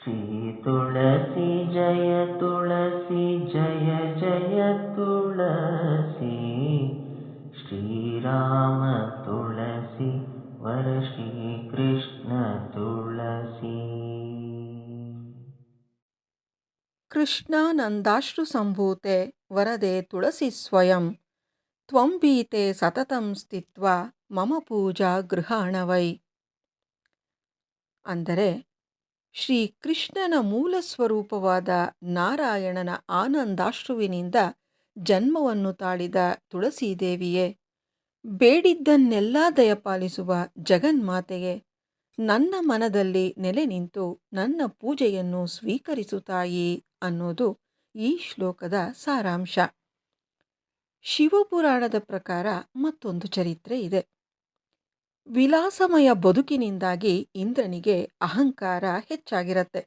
श्री तुलसी जय तुलसी जय जय तुलसी श्रीराम तुलसी वर श्री कृष्ण तुलसी। ಕೃಷ್ಣಾನಂದಾಶ್ರು ಸಂಭೂತೆ ವರದೆ ತುಳಸಿ ಸ್ವಯಂ ತ್ವಂ ಭೀತೆ ಸತತಂ ಸ್ಥಿತ್ವಾ ಮಮ ಪೂಜಾ ಗೃಹಾಣವೈ. ಅಂದರೆ ಶ್ರೀಕೃಷ್ಣನ ಮೂಲ ಸ್ವರೂಪವಾದ ನಾರಾಯಣನ ಆನಂದಾಶ್ರುವಿನಿಂದ ಜನ್ಮವನ್ನು ತಾಳಿದ ತುಳಸೀದೇವಿಯೇ, ಬೇಡಿದ್ದನ್ನೆಲ್ಲ ದಯಪಾಲಿಸುವ ಜಗನ್ಮಾತೆಯೇ, ನನ್ನ ಮನದಲ್ಲಿ ನೆಲೆ ನಿಂತು ನನ್ನ ಪೂಜೆಯನ್ನು ಸ್ವೀಕರಿಸುತ್ತಾಯಿ ಅನ್ನೋದು ಈ ಶ್ಲೋಕದ ಸಾರಾಂಶ. ಶಿವಪುರಾಣದ ಪ್ರಕಾರ ಮತ್ತೊಂದು ಚರಿತ್ರೆ ಇದೆ. ವಿಲಾಸಮಯ ಬದುಕಿನಿಂದಾಗಿ ಇಂದ್ರನಿಗೆ ಅಹಂಕಾರ ಹೆಚ್ಚಾಗಿರತ್ತೆ.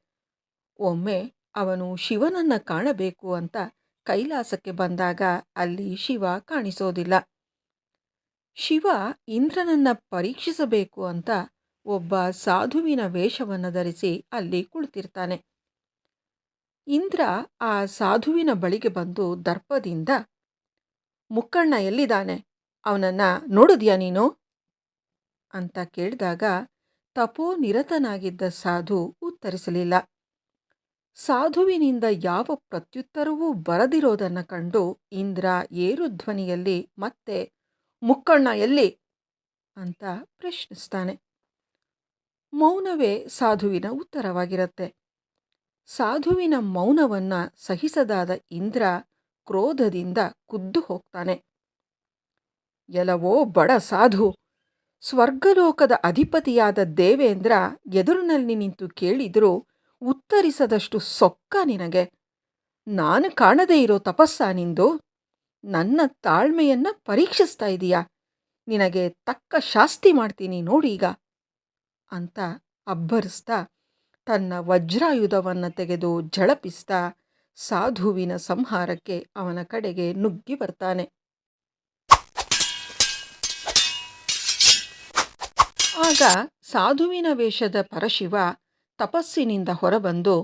ಒಮ್ಮೆ ಅವನು ಶಿವನನ್ನ ಕಾಣಬೇಕು ಅಂತ ಕೈಲಾಸಕ್ಕೆ ಬಂದಾಗ ಅಲ್ಲಿ ಶಿವ ಕಾಣಿಸೋದಿಲ್ಲ. ಶಿವ ಇಂದ್ರನನ್ನ ಪರೀಕ್ಷಿಸಬೇಕು ಅಂತ ಒಬ್ಬ ಸಾಧುವಿನ ವೇಷವನ್ನು ಧರಿಸಿ ಅಲ್ಲಿ ಕುಳಿತಿರ್ತಾನೆ. ಇಂದ್ರ ಆ ಸಾಧುವಿನ ಬಳಿಗೆ ಬಂದು ದರ್ಪದಿಂದ, ಮುಕ್ಕಣ್ಣ ಎಲ್ಲಿದ್ದಾನೆ, ಅವನನ್ನ ನೋಡಿದ್ಯಾ ನೀನು ಅಂತ ಕೇಳಿದಾಗ ತಪೋನಿರತನಾಗಿದ್ದ ಸಾಧು ಉತ್ತರಿಸಲಿಲ್ಲ. ಸಾಧುವಿನಿಂದ ಯಾವ ಪ್ರತ್ಯುತ್ತರವೂ ಬರದಿರೋದನ್ನು ಕಂಡು ಇಂದ್ರ ಏರುಧ್ವನಿಯಲ್ಲಿ ಮತ್ತೆ ಮುಕ್ಕಣ್ಣ ಎಲ್ಲಿ ಅಂತ ಪ್ರಶ್ನಿಸ್ತಾನೆ. ಮೌನವೇ ಸಾಧುವಿನ ಉತ್ತರವಾಗಿರುತ್ತೆ. ಸಾಧುವಿನ ಮೌನವನ್ನ ಸಹಿಸದಾದ ಇಂದ್ರ ಕ್ರೋಧದಿಂದ ಕುದ್ದು ಹೋಗ್ತಾನೆ. ಎಲವೋ ಬಡ ಸಾಧು, ಸ್ವರ್ಗಲೋಕದ ಅಧಿಪತಿಯಾದ ದೇವೇಂದ್ರ ಎದುರಿನಲ್ಲಿ ನಿಂತು ಕೇಳಿದರೂ ಉತ್ತರಿಸದಷ್ಟು ಸೊಕ್ಕ ನಿನಗೆ. ನಾನು ಕಾಣದೇ ಇರೋ ತಪಸ್ಸಾ ನಿಂದು? ನನ್ನ ತಾಳ್ಮೆಯನ್ನ ಪರೀಕ್ಷಿಸ್ತಾ ಇದೀಯಾ? ನಿನಗೆ ತಕ್ಕ ಶಾಸ್ತಿ ಮಾಡ್ತೀನಿ ನೋಡೀಗ ಅಂತ ಅಬ್ಬರಿಸ್ತಾ ತನ್ನ ವಜ್ರಾಯುಧವನ್ನು ತೆಗೆದು ಝಳಪಿಸ್ತಾ ಸಾಧುವಿನ ಸಂಹಾರಕ್ಕೆ ಅವನ ಕಡೆಗೆ ನುಗ್ಗಿ ಬರ್ತಾನೆ. ಆಗ ಸಾಧುವಿನ ವೇಷದ ಪರಶಿವ ತಪಸ್ಸಿನಿಂದ ಹೊರಬಂದು,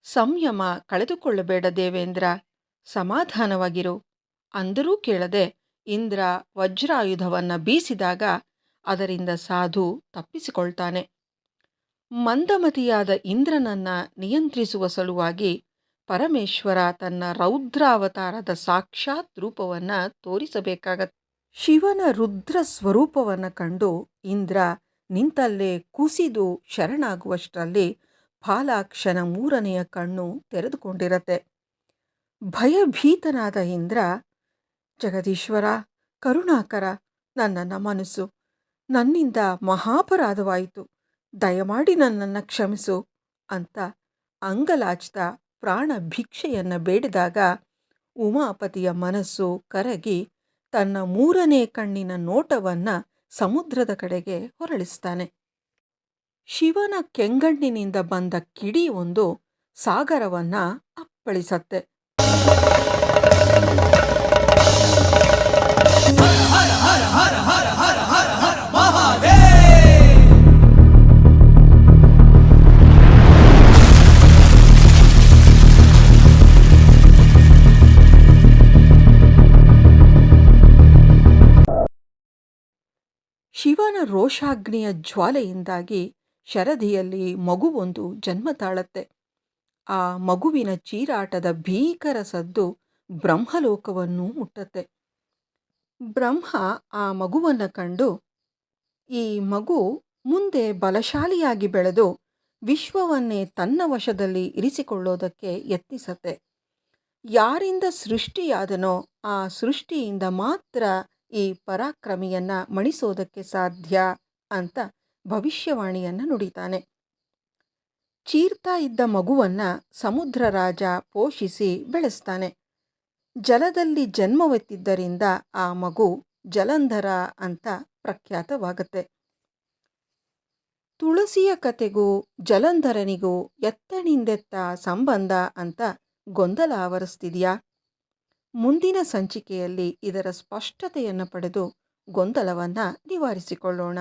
ಸಂಯಮ ಕಳೆದುಕೊಳ್ಳಬೇಡ ದೇವೇಂದ್ರ, ಸಮಾಧಾನವಾಗಿರು ಅಂದರೂ ಕೇಳದೆ ಇಂದ್ರ ವಜ್ರಾಯುಧವನ್ನು ಬೀಸಿದಾಗ ಅದರಿಂದ ಸಾಧು ತಪ್ಪಿಸಿಕೊಳ್ತಾನೆ. ಮಂದಮತಿಯಾದ ಇಂದ್ರನನ್ನ ನಿಯಂತ್ರಿಸುವ ಸಲುವಾಗಿ ಪರಮೇಶ್ವರ ತನ್ನ ರೌದ್ರಾವತಾರದ ಸಾಕ್ಷಾತ್ ರೂಪವನ್ನು ತೋರಿಸಬೇಕಾಗತ್ತೆ. ಶಿವನ ರುದ್ರ ಸ್ವರೂಪವನ್ನು ಕಂಡು ಇಂದ್ರ ನಿಂತಲ್ಲೇ ಕುಸಿದು ಶರಣಾಗುವಷ್ಟರಲ್ಲಿ ಫಾಲಾಕ್ಷನ ಮೂರನೆಯ ಕಣ್ಣು ತೆರೆದುಕೊಂಡಿರತ್ತೆ. ಭಯಭೀತನಾದ ಇಂದ್ರ, ಜಗದೀಶ್ವರ, ಕರುಣಾಕರ, ನನ್ನನ್ನು ಮನಸ್ಸು, ನನ್ನಿಂದ ಮಹಾಪರಾಧವಾಯಿತು, ದಯಮಾಡಿ ನನ್ನನ್ನು ಕ್ಷಮಿಸು ಅಂತ ಅಂಗಲಾಚ್ತಾ ಪ್ರಾಣ ಭಿಕ್ಷೆಯನ್ನು ಬೇಡಿದಾಗ ಉಮಾಪತಿಯ ಮನಸ್ಸು ಕರಗಿ ತನ್ನ ಮೂರನೇ ಕಣ್ಣಿನ ನೋಟವನ್ನು ಸಮುದ್ರದ ಕಡೆಗೆ ಹೊರಳಿಸ್ತಾನೆ. ಶಿವನ ಕೆಂಗಣ್ಣಿನಿಂದ ಬಂದ ಕಿಡಿ ಒಂದು ಸಾಗರವನ್ನ ಅಪ್ಪಳಿಸತ್ತೆ. ಶಿವನ ರೋಷಾಗ್ನಿಯ ಜ್ವಾಲೆಯಿಂದಾಗಿ ಶರಧಿಯಲ್ಲಿ ಮಗುವೊಂದು ಜನ್ಮ ತಾಳತ್ತೆ. ಆ ಮಗುವಿನ ಚೀರಾಟದ ಭೀಕರ ಸದ್ದು ಬ್ರಹ್ಮಲೋಕವನ್ನು ಮುಟ್ಟತ್ತೆ. ಬ್ರಹ್ಮ ಆ ಮಗುವನ್ನು ಕಂಡು, ಈ ಮಗು ಮುಂದೆ ಬಲಶಾಲಿಯಾಗಿ ಬೆಳೆದು ವಿಶ್ವವನ್ನೇ ತನ್ನ ವಶದಲ್ಲಿ ಇರಿಸಿಕೊಳ್ಳೋದಕ್ಕೆ ಯತ್ನಿಸತ್ತೆ. ಯಾರಿಂದ ಸೃಷ್ಟಿಯಾದನೋ ಆ ಸೃಷ್ಟಿಯಿಂದ ಮಾತ್ರ ಈ ಪರಾಕ್ರಮಿಯನ್ನ ಮಣಿಸೋದಕ್ಕೆ ಸಾಧ್ಯ ಅಂತ ಭವಿಷ್ಯವಾಣಿಯನ್ನು ನುಡಿತಾನೆ. ಚೀರ್ತಾ ಇದ್ದ ಮಗುವನ್ನ ಸಮುದ್ರ ರಾಜ ಪೋಷಿಸಿ ಬೆಳೆಸ್ತಾನೆ. ಜಲದಲ್ಲಿ ಜನ್ಮವೆತ್ತಿದ್ದರಿಂದ ಆ ಮಗು ಜಲಂಧರ ಅಂತ ಪ್ರಖ್ಯಾತವಾಗತ್ತೆ. ತುಳಸಿಯ ಕತೆಗೂ ಜಲಂಧರನಿಗೂ ಎತ್ತಣಿಂದೆತ್ತ ಸಂಬಂಧ ಅಂತ ಗೊಂದಲ ಆವರಿಸ್ತಿದೆಯಾ? ಮುಂದಿನ ಸಂಚಿಕೆಯಲ್ಲಿ ಇದರ ಸ್ಪಷ್ಟತೆಯನ್ನು ಪಡೆದು ಗೊಂದಲವನ್ನು ನಿವಾರಿಸಿಕೊಳ್ಳೋಣ.